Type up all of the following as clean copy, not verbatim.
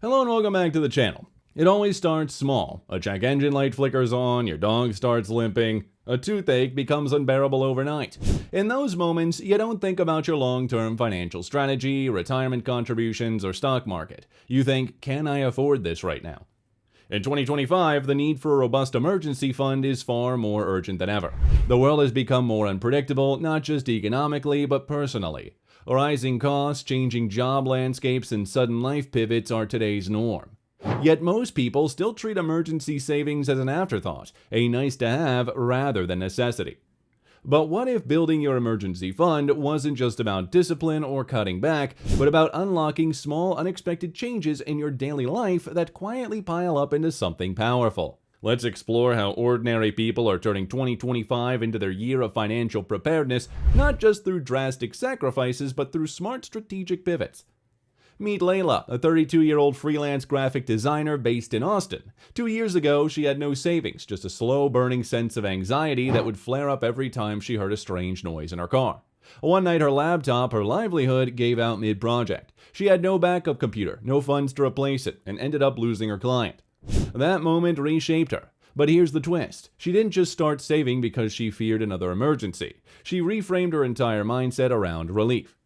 Hello and welcome back to the channel. It always starts small. A check engine light flickers on, your dog starts limping, a toothache becomes unbearable overnight. In those moments, you don't think about your long-term financial strategy, retirement contributions, or stock market. You think, can I afford this right now? In 2025, the need for a robust emergency fund is far more urgent than ever. The world has become more unpredictable, not just economically, but personally. Rising costs, changing job landscapes, and sudden life pivots are today's norm. Yet most people still treat emergency savings as an afterthought, a nice-to-have rather than necessity. But what if building your emergency fund wasn't just about discipline or cutting back, but about unlocking small, unexpected changes in your daily life that quietly pile up into something powerful? Let's explore how ordinary people are turning 2025 into their year of financial preparedness, not just through drastic sacrifices, but through smart strategic pivots. Meet Layla, a 32-year-old freelance graphic designer based in Austin. 2 years ago, she had no savings, just a slow-burning sense of anxiety that would flare up every time she heard a strange noise in her car. One night, her laptop, her livelihood, gave out mid-project. She had no backup computer, no funds to replace it, and ended up losing her client. That moment reshaped her. But here's the twist. She didn't just start saving because she feared another emergency. She reframed her entire mindset around relief.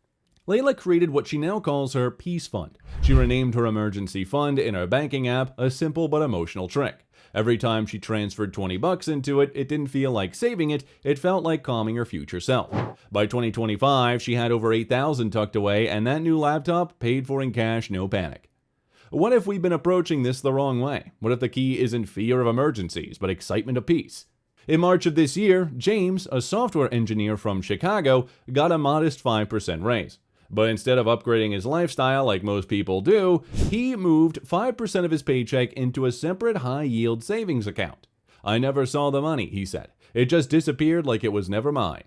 Layla created what she now calls her Peace Fund. She renamed her emergency fund in her banking app, a simple but emotional trick. Every time she transferred $20 into it, it didn't feel like saving it, it felt like calming her future self. By 2025, she had over $8,000 tucked away, and that new laptop paid for in cash, no panic. What if we've been approaching this the wrong way? What if the key isn't fear of emergencies, but excitement of peace? In March of this year, James, a software engineer from Chicago, got a modest 5% raise. But instead of upgrading his lifestyle like most people do, he moved 5% of his paycheck into a separate high-yield savings account. "I never saw the money," he said. "It just disappeared like it was never mine."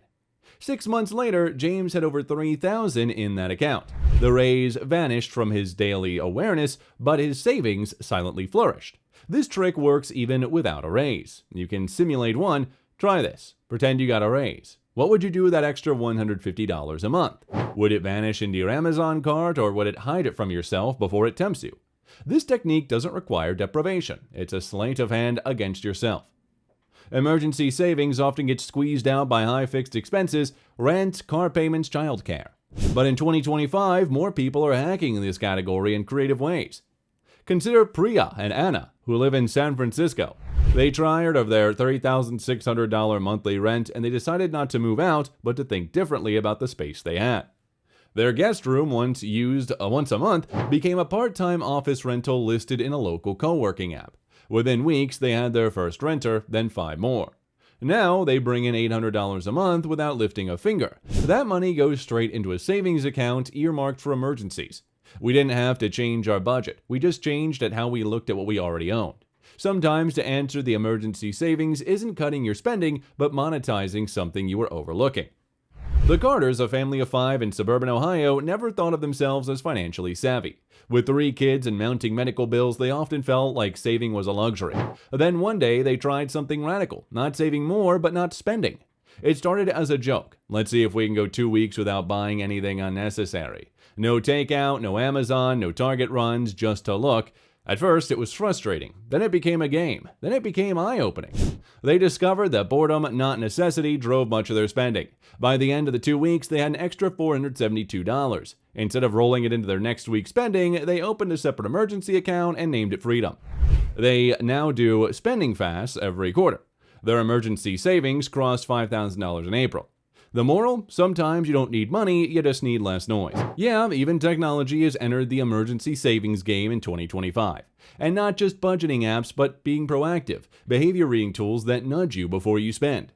6 months later, James had over $3,000 in that account. The raise vanished from his daily awareness, but his savings silently flourished. This trick works even without a raise. You can simulate one. Try this. Pretend you got a raise. What would you do with that extra $150 a month? Would it vanish into your Amazon cart, or would it hide it from yourself before it tempts you? This technique doesn't require deprivation. It's a sleight of hand against yourself. Emergency savings often get squeezed out by high fixed expenses, rent, car payments, childcare. But in 2025, more people are hacking this category in creative ways. Consider Priya and Anna, who live in San Francisco. They tired of their $3,600 monthly rent, and they decided not to move out, but to think differently about the space they had. Their guest room, once used once a month, became a part-time office rental listed in a local co-working app. Within weeks, they had their first renter, then 5 more. Now, they bring in $800 a month without lifting a finger. That money goes straight into a savings account earmarked for emergencies. We didn't have to change our budget. We just changed at how we looked at what we already owned. Sometimes to answer the emergency savings isn't cutting your spending, but monetizing something you were overlooking. The Carters, a family of 5 in suburban Ohio, never thought of themselves as financially savvy. With 3 kids and mounting medical bills, they often felt like saving was a luxury. Then one day, they tried something radical, not saving more, but not spending. It started as a joke. Let's see if we can go 2 weeks without buying anything unnecessary. No takeout, no Amazon, no Target runs, just to look. At first, it was frustrating. Then it became a game. Then it became eye-opening. They discovered that boredom, not necessity, drove much of their spending. By the end of the 2 weeks, they had an extra $472. Instead of rolling it into their next week's spending, they opened a separate emergency account and named it Freedom. They now do spending fasts every quarter. Their emergency savings crossed $5,000 in April. The moral? Sometimes you don't need money, you just need less noise. Yeah, even technology has entered the emergency savings game in 2025. And not just budgeting apps, but being proactive, behavior reading tools that nudge you before you spend.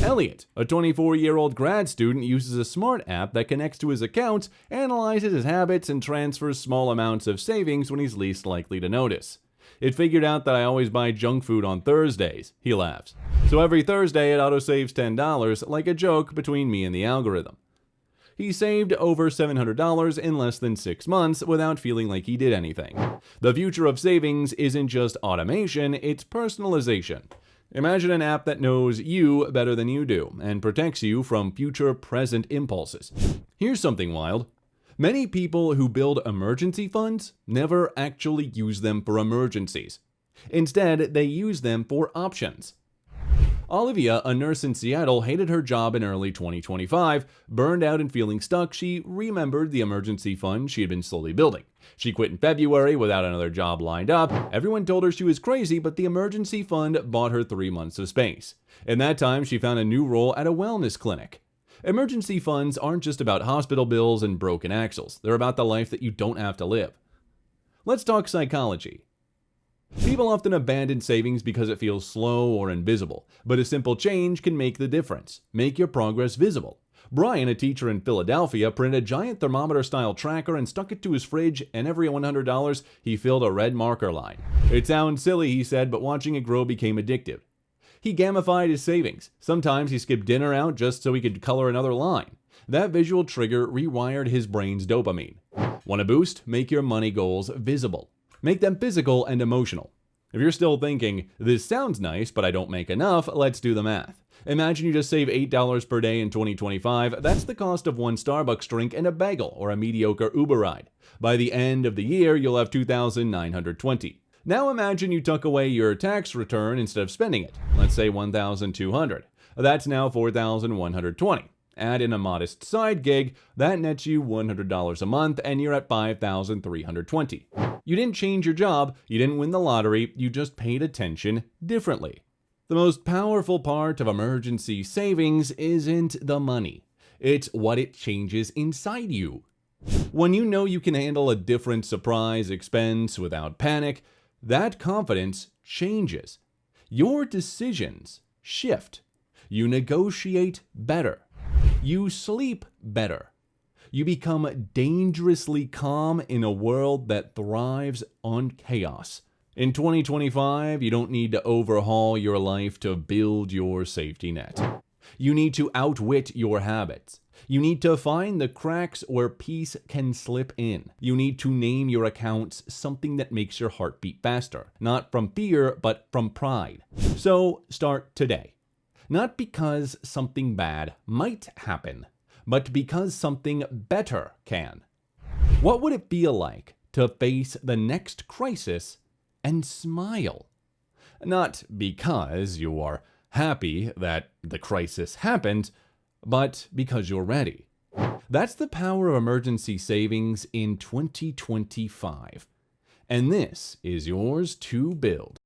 Elliot, a 24-year-old grad student, uses a smart app that connects to his accounts, analyzes his habits, and transfers small amounts of savings when he's least likely to notice. "It figured out that I always buy junk food on Thursdays," he laughs. "So every Thursday it auto-saves $10, like a joke between me and the algorithm." He saved over $700 in less than 6 months without feeling like he did anything. The future of savings isn't just automation, it's personalization. Imagine an app that knows you better than you do and protects you from future present impulses. Here's something wild. Many people who build emergency funds never actually use them for emergencies. Instead, they use them for options. Olivia, a nurse in Seattle, hated her job in early 2025. Burned out and feeling stuck, she remembered the emergency fund she had been slowly building. She quit in February without another job lined up. Everyone told her she was crazy, but the emergency fund bought her 3 months of space. In that time, she found a new role at a wellness clinic. Emergency funds aren't just about hospital bills and broken axles. They're about the life that you don't have to live. Let's talk psychology. People often abandon savings because it feels slow or invisible, but a simple change can make the difference. Make your progress visible. Brian, a teacher in Philadelphia, printed a giant thermometer-style tracker and stuck it to his fridge, and every $100 he filled a red marker line. It sounds silly, he said, but watching it grow became addictive. He gamified his savings. Sometimes he skipped dinner out just so he could color another line. That visual trigger rewired his brain's dopamine. Want a boost? Make your money goals visible. Make them physical and emotional. If you're still thinking, this sounds nice, but I don't make enough, let's do the math. Imagine you just save $8 per day in 2025. That's the cost of one Starbucks drink and a bagel or a mediocre Uber ride. By the end of the year, you'll have $2,920. Now imagine you tuck away your tax return instead of spending it. Let's say $1,200. That's now $4,120. Add in a modest side gig, that nets you $100 a month, and you're at $5,320. You didn't change your job, you didn't win the lottery, you just paid attention differently. The most powerful part of emergency savings isn't the money. It's what it changes inside you. When you know you can handle a different surprise expense without panic, that confidence changes. Your decisions shift. You negotiate better. You sleep better. You become dangerously calm in a world that thrives on chaos. In 2025, you don't need to overhaul your life to build your safety net. You need to outwit your habits. You need to find the cracks where peace can slip in. You need to name your accounts something that makes your heart beat faster, not from fear, but from pride. So start today. Not because something bad might happen, but because something better can. What would it feel like to face the next crisis and smile? Not because you are happy that the crisis happened, but because you're ready. That's the power of emergency savings in 2025. And this is yours to build.